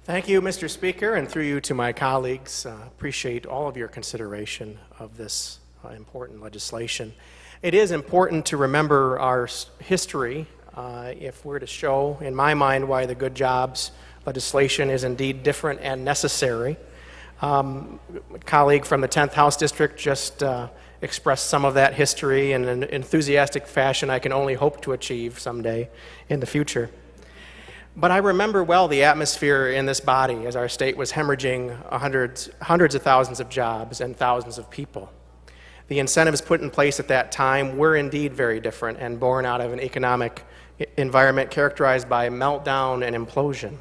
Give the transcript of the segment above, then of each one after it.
Thank you, Mr. Speaker, and through you to my colleagues. Appreciate all of your consideration of this important legislation. It is important to remember our history if we're to show, in my mind, why the good jobs legislation is indeed different and necessary. A colleague from the 10th House District just expressed some of that history in an enthusiastic fashion I can only hope to achieve someday in the future. But I remember well the atmosphere in this body as our state was hemorrhaging hundreds of thousands of jobs and thousands of people. The incentives put in place at that time were indeed very different and born out of an economic environment characterized by meltdown and implosion.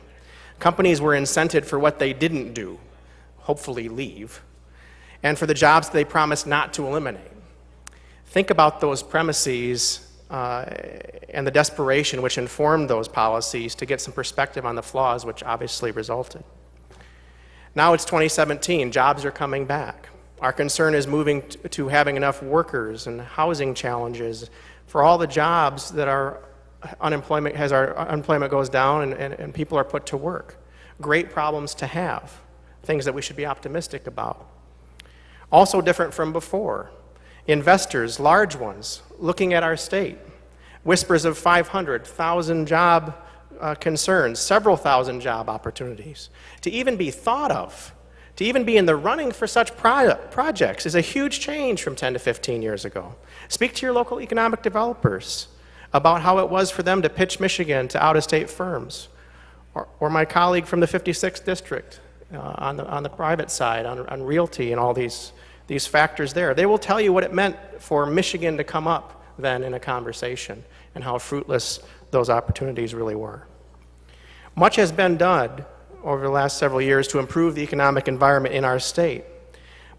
Companies were incented for what they didn't do, hopefully leave, and for the jobs they promised not to eliminate. Think about those premises and the desperation which informed those policies to get some perspective on the flaws which obviously resulted. Now it's 2017, jobs are coming back. Our concern is moving to having enough workers and housing challenges for all the jobs that our unemployment goes down and people are put to work. Great problems to have, things that we should be optimistic about. Also different from before. Investors, large ones, looking at our state. Whispers of 500,000 job concerns, several thousand job opportunities. To even be thought of, to even be in the running for such projects is a huge change from 10 to 15 years ago. Speak to your local economic developers about how it was for them to pitch Michigan to out-of-state firms. Or my colleague from the 56th District on the private side, on realty and all these factors there. They will tell you what it meant for Michigan to come up then in a conversation and how fruitless those opportunities really were. Much has been done over the last several years to improve the economic environment in our state.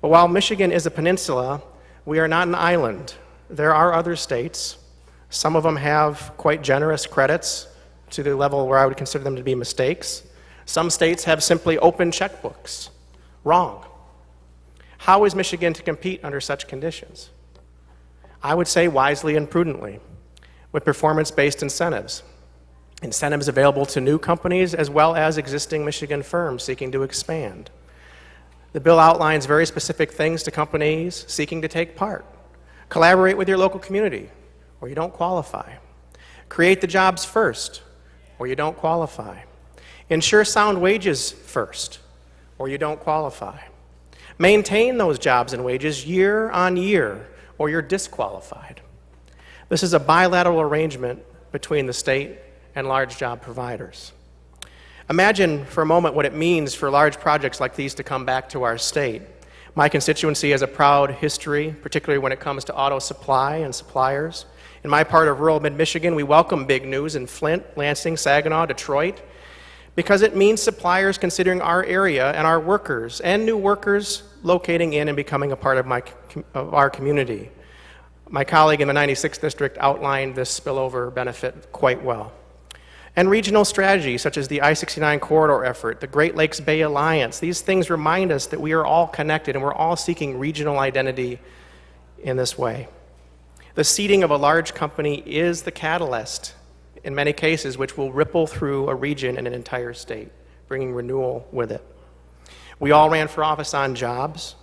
But while Michigan is a peninsula, we are not an island. There are other states. Some of them have quite generous credits to the level where I would consider them to be mistakes. Some states have simply open checkbooks. Wrong. How is Michigan to compete under such conditions? I would say wisely and prudently, with performance-based incentives. Incentives available to new companies as well as existing Michigan firms seeking to expand. The bill outlines very specific things to companies seeking to take part. Collaborate with your local community, or you don't qualify. Create the jobs first, or you don't qualify. Ensure sound wages first, or you don't qualify. Maintain those jobs and wages year on year, or you're disqualified. This is a bilateral arrangement between the state and large job providers. Imagine for a moment what it means for large projects like these to come back to our state. My constituency has a proud history, particularly when it comes to auto supply and suppliers. In my part of rural mid-Michigan, we welcome big news in Flint, Lansing, Saginaw, Detroit, because it means suppliers considering our area and our workers, and new workers locating in and becoming a part of our community. My colleague in the 96th District outlined this spillover benefit quite well. And regional strategies such as the I-69 corridor effort, the Great Lakes Bay Alliance, these things remind us that we are all connected and we're all seeking regional identity in this way. The seeding of a large company is the catalyst, in many cases, which will ripple through a region and an entire state, bringing renewal with it. We all ran for office on jobs.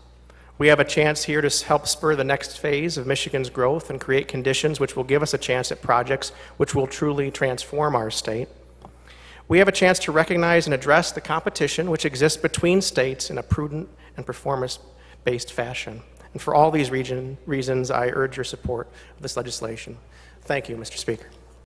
We have a chance here to help spur the next phase of Michigan's growth and create conditions which will give us a chance at projects which will truly transform our state. We have a chance to recognize and address the competition which exists between states in a prudent and performance-based fashion. And for all these reasons, I urge your support of this legislation. Thank you, Mr. Speaker.